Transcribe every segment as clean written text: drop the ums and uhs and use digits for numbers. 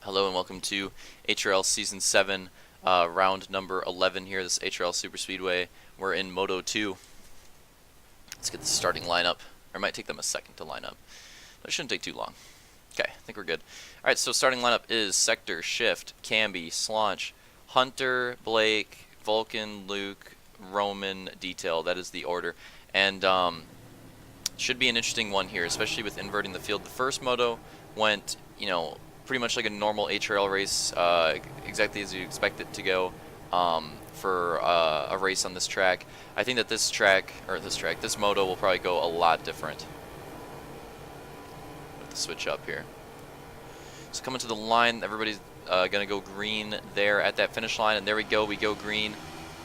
Hello and welcome to HRL Season 7, round number 11 here. This is HRL Superspeedway. We're in Moto 2. Let's get the starting lineup. Or it might take them a second to line up. But it shouldn't take too long. Okay, I think we're good. Alright, so starting lineup is Sector, Shift, Camby, Slaunch, Hunter, Blake, Vulcan, Luke, Roman, Detail. That is the order. And should be an interesting one here, especially with inverting the field. The first moto went, pretty much like a normal HRL race, exactly as you expect it to go for a race on this track. I think that this moto will probably go a lot different with the switch up here. So coming to the line, everybody's gonna go green there at that finish line, and there we go green.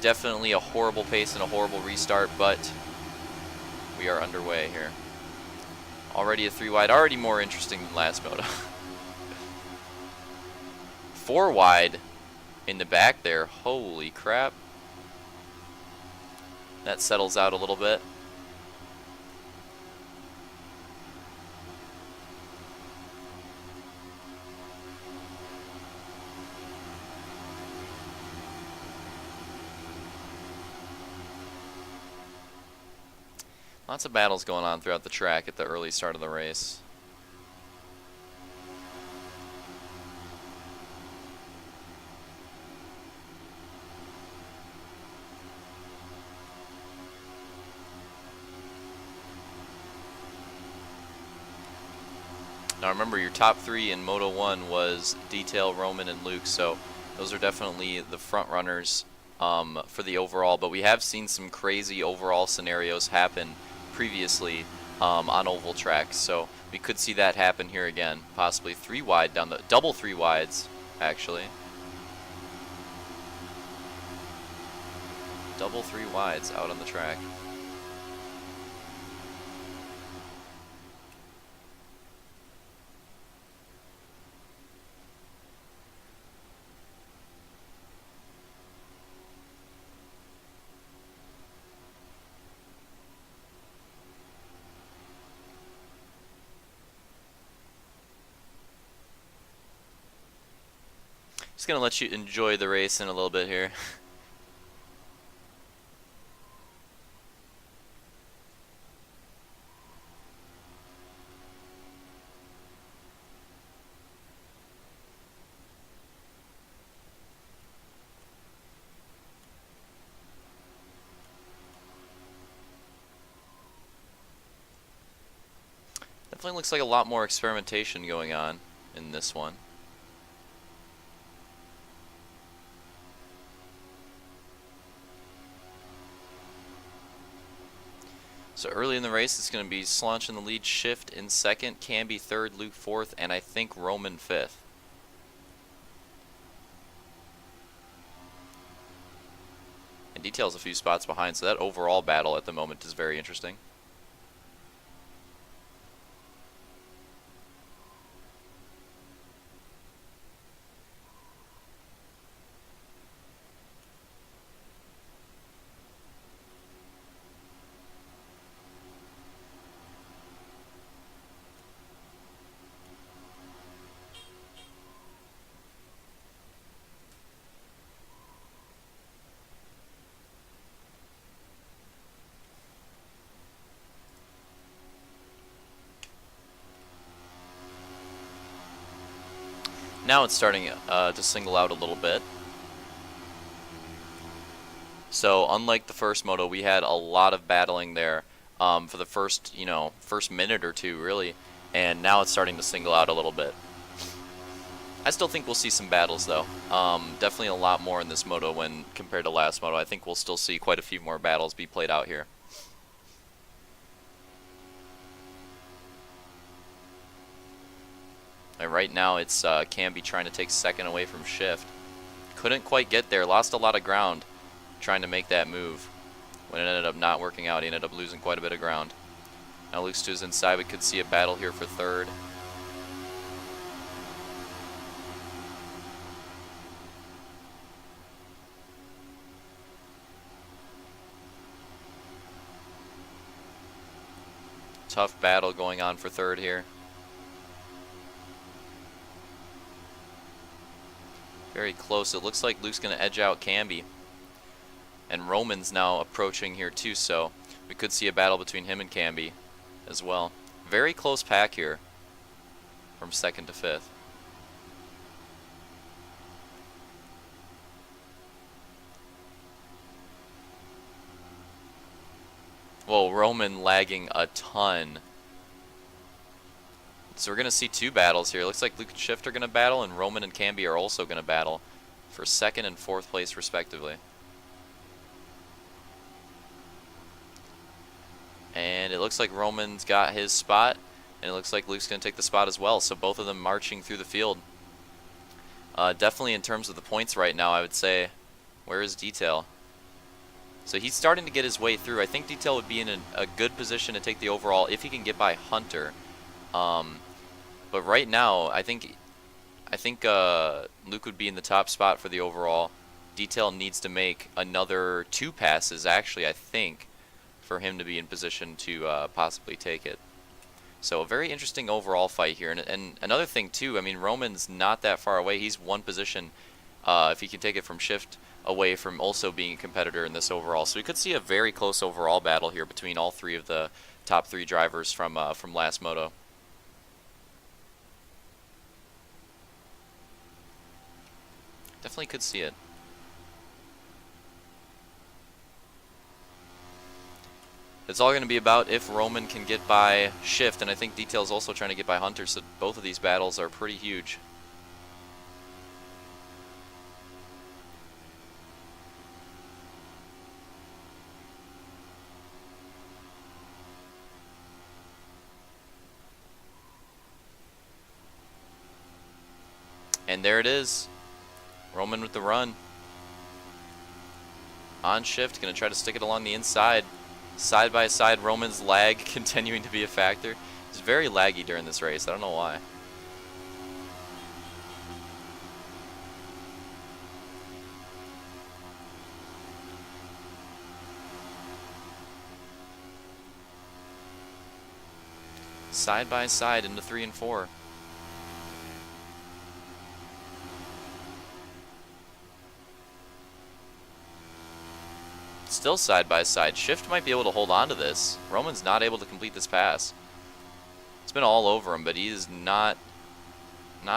Definitely a horrible pace and a horrible restart, but we are underway here. Already a 3 wide, already more interesting than last moto. 4 wide in the back there. Holy crap. That settles out a little bit. Lots of battles going on throughout the track at the early start of the race. Now remember, your top 3 in Moto 1 was Detail, Roman, and Luke, so those are definitely the front runners for the overall, but we have seen some crazy overall scenarios happen previously on oval tracks, so we could see that happen here again. Possibly 3 wide down the double 3 wides, actually. Double 3 wides out on the track. Just gonna let you enjoy the race in a little bit here. Definitely looks like a lot more experimentation going on in this one. So early in the race, it's going to be Slaunch in the lead, Shift in second, Camby third, Luke fourth, and I think Roman fifth. And Detail's a few spots behind, so that overall battle at the moment is very interesting. Now it's starting to single out a little bit. So unlike the first moto, we had a lot of battling there for the first minute or two, really, and now it's starting to single out a little bit. I still think we'll see some battles, though. Definitely a lot more in this moto when compared to last moto. I think we'll still see quite a few more battles be played out here. And right now it's Camby trying to take second away from Shift. Couldn't quite get there, lost a lot of ground trying to make that move. When it ended up not working out, he ended up losing quite a bit of ground. Now Luke's to his inside, we could see a battle here for third. Tough battle going on for third here. Very close. It looks like Luke's going to edge out Camby. And Roman's now approaching here too, so we could see a battle between him and Camby as well. Very close pack here from 2nd to 5th. Whoa, Roman lagging a ton. So we're going to see 2 battles here. It looks like Luke and Shift are going to battle, and Roman and Camby are also going to battle for 2nd and 4th place respectively. And it looks like Roman's got his spot, and it looks like Luke's going to take the spot as well. So both of them marching through the field. Definitely in terms of the points right now, I would say, where is Detail? So he's starting to get his way through. I think Detail would be in a good position to take the overall if he can get by Hunter. But right now, I think Luke would be in the top spot for the overall. Detail needs to make another 2 passes, actually, I think, for him to be in position to possibly take it. So a very interesting overall fight here. And another thing, too, I mean, Roman's not that far away. He's 1 position, if he can take it from Shift, away from also being a competitor in this overall. So we could see a very close overall battle here between all 3 of the top 3 drivers from last Moto. Definitely could see it. It's all going to be about if Roman can get by Shift, and I think Detail's also trying to get by Hunter, so both of these battles are pretty huge. And there it is. Roman with the run. On Shift, going to try to stick it along the inside. Side by side, Roman's lag continuing to be a factor. He's very laggy during this race. I don't know why. Side by side into 3 and 4. Still side by side. Shift might be able to hold on to this. Roman's not able to complete this pass. It's been all over him, but he is not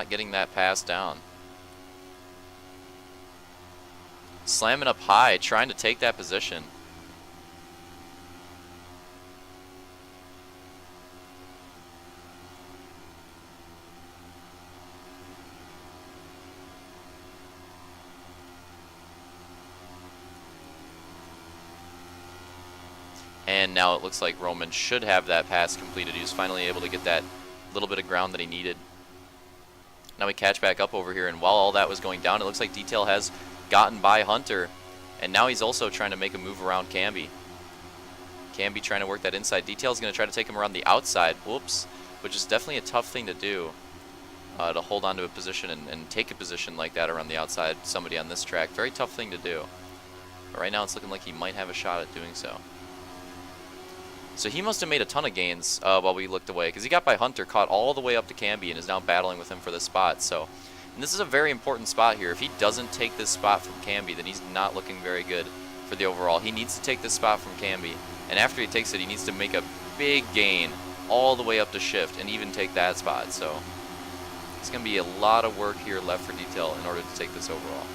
getting that pass down. Slamming up high, trying to take that position. And now it looks like Roman should have that pass completed. He was finally able to get that little bit of ground that he needed. Now we catch back up over here, and while all that was going down, it looks like Detail has gotten by Hunter, and now he's also trying to make a move around Camby. Camby trying to work that inside. Detail's going to try to take him around the outside. Whoops. Which is definitely a tough thing to do, to hold on to a position and take a position like that around the outside. Somebody on this track. Very tough thing to do. But right now it's looking like he might have a shot at doing so. So he must have made a ton of gains while we looked away, because he got by Hunter, caught all the way up to Camby, and is now battling with him for the spot. So, and this is a very important spot here. If he doesn't take this spot from Camby, then he's not looking very good for the overall. He needs to take this spot from Camby, and after he takes it, he needs to make a big gain all the way up to Shift and even take that spot. So it's going to be a lot of work here left for Detail in order to take this overall.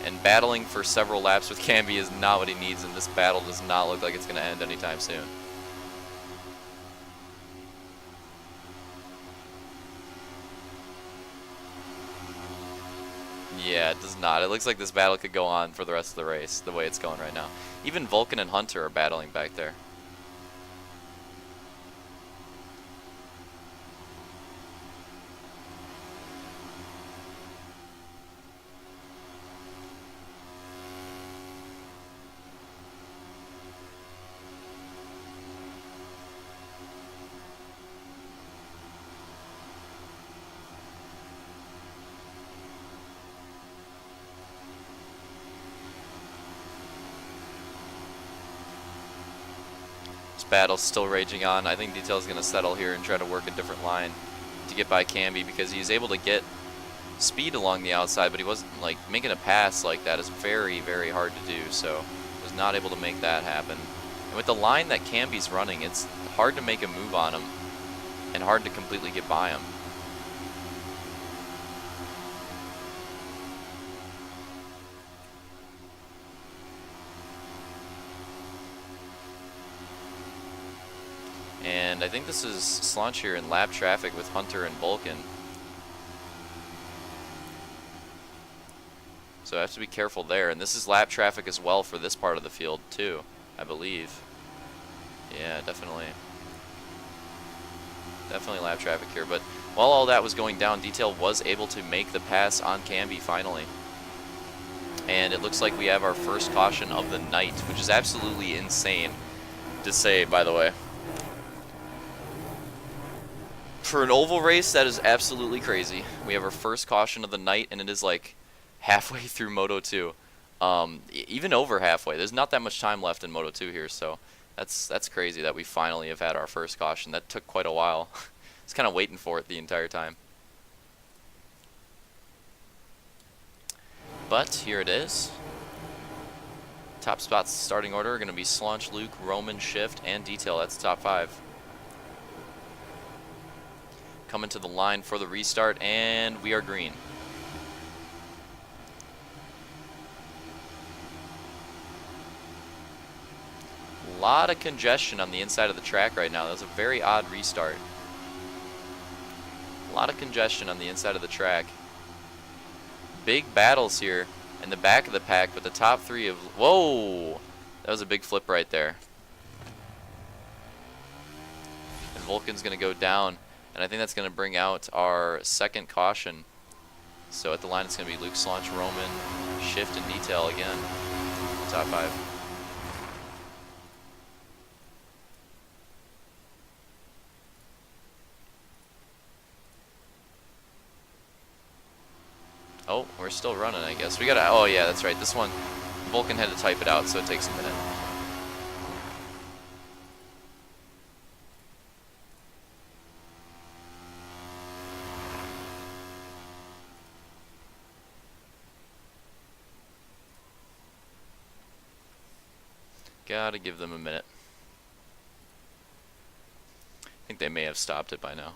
And battling for several laps with Camby is not what he needs, and this battle does not look like it's going to end anytime soon. Yeah, it does not. It looks like this battle could go on for the rest of the race, the way it's going right now. Even Vulcan and Hunter are battling back there. Battle's still raging on. I think Detail's going to settle here and try to work a different line to get by Camby because he was able to get speed along the outside, but he wasn't like making a pass like that is very, very hard to do. So was not able to make that happen. And with the line that Camby's running, it's hard to make a move on him and hard to completely get by him. And I think this is Slaunch here in lap traffic with Hunter and Vulcan. So I have to be careful there. And this is lap traffic as well for this part of the field too, I believe. Yeah, definitely. Definitely lap traffic here. But while all that was going down, Detail was able to make the pass on Camby finally. And it looks like we have our first caution of the night, which is absolutely insane to say, by the way. For an oval race, that is absolutely crazy. We have our first caution of the night, and it is like halfway through Moto 2. Even over halfway. There's not that much time left in Moto 2 here, so that's crazy that we finally have had our first caution. That took quite a while. I was kind of waiting for it the entire time. But here it is. Top spots starting order are going to be Slaunch, Luke, Roman, Shift, and Detail. That's the top 5. Coming to the line for the restart, and we are green. A lot of congestion on the inside of the track right now. That was a very odd restart. A lot of congestion on the inside of the track. Big battles here in the back of the pack, but the top 3 of... Whoa! That was a big flip right there. And Vulcan's going to go down. And I think that's going to bring out our second caution. So at the line, it's going to be Luke, Slaunch, Roman, Shift, and Detail again. Top 5. Oh, we're still running, I guess. We gotta... Oh, yeah, that's right. This one, Vulcan had to type it out, so it takes a minute. Gotta give them a minute. I think they may have stopped it by now.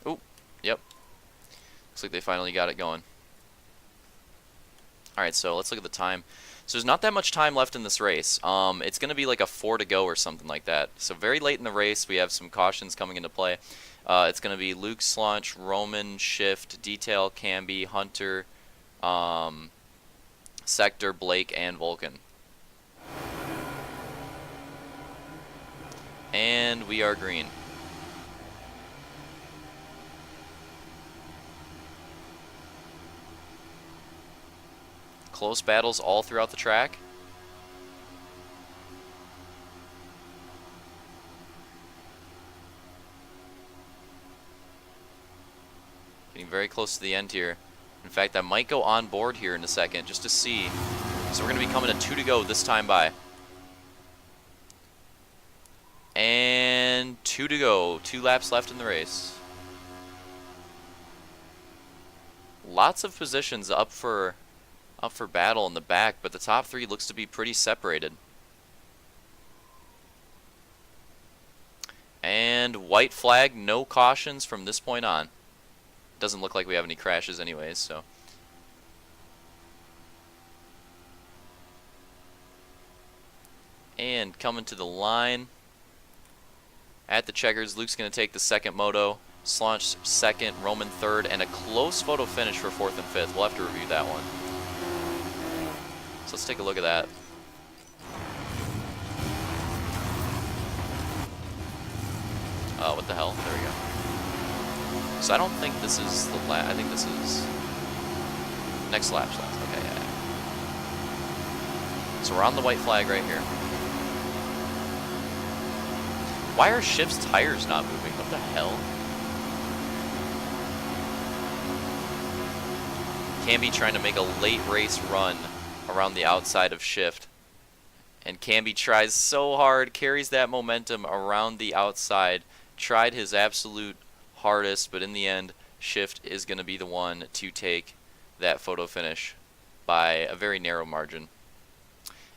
Oh, yep. Looks like they finally got it going. Alright, so let's look at the time. So there's not that much time left in this race. It's going to be like a 4 to go or something like that. So very late in the race, we have some cautions coming into play. It's going to be Luke, Slaunch, Roman, Shift, Detail, Camby, Hunter, Sector, Blake, and Vulcan. And we are green. Close battles all throughout the track. Getting very close to the end here. In fact, I might go on board here in a second just to see. So we're going to be coming to 2 to go this time by. And 2 to go. 2 laps left in the race. Lots of positions up for battle in the back, but the top 3 looks to be pretty separated. And white flag, no cautions from this point on. Doesn't look like we have any crashes anyways, so. And coming to the line at the checkers, Luke's going to take the second moto, Slaunch second, Roman third, and a close photo finish for 4th and 5th. We'll have to review that one. So let's take a look at that. Oh, what the hell? There we go. So I don't think this is the lap. I think this is next lap. Okay, yeah. So we're on the white flag right here. Why are Shift's tires not moving? What the hell? Camby trying to make a late race run around the outside of Shift. And Camby tries so hard, carries that momentum around the outside, tried his absolute hardest, but in the end, Shift is going to be the one to take that photo finish by a very narrow margin.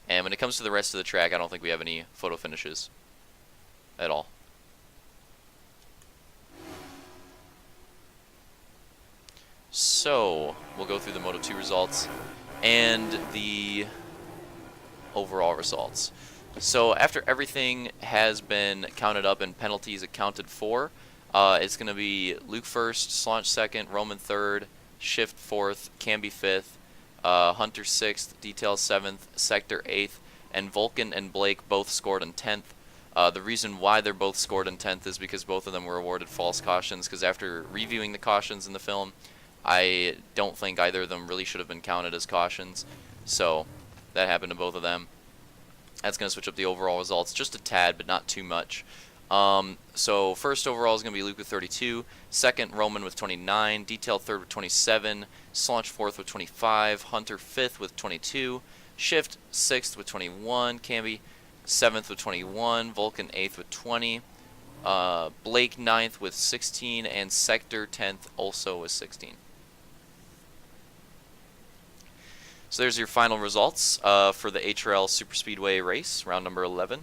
And when it comes to the rest of the track, I don't think we have any photo finishes at all. So, we'll go through the Moto 2 results and the overall results. So, after everything has been counted up and penalties accounted for, it's going to be Luke first, Slaunch second, Roman third, Shift fourth, Camby fifth, Hunter sixth, Detail seventh, Sector eighth, and Vulcan and Blake both scored in 10th. The reason why they're both scored in 10th is because both of them were awarded false cautions, because after reviewing the cautions in the film, I don't think either of them really should have been counted as cautions. So that happened to both of them. That's going to switch up the overall results just a tad, but not too much. So first overall is going to be Luke with 32, second Roman with 29, Detail third with 27, Slaunch fourth with 25, Hunter fifth with 22, Shift sixth with 21, Camby seventh with 21, Vulcan eighth with 20, Blake ninth with 16, and Sector 10th also with 16. So there's your final results for the HRL Superspeedway race, round number 11.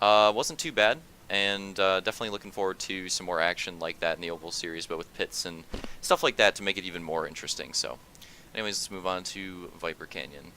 Wasn't too bad, and definitely looking forward to some more action like that in the Oval Series, but with pits and stuff like that to make it even more interesting. So anyways, let's move on to Viper Canyon.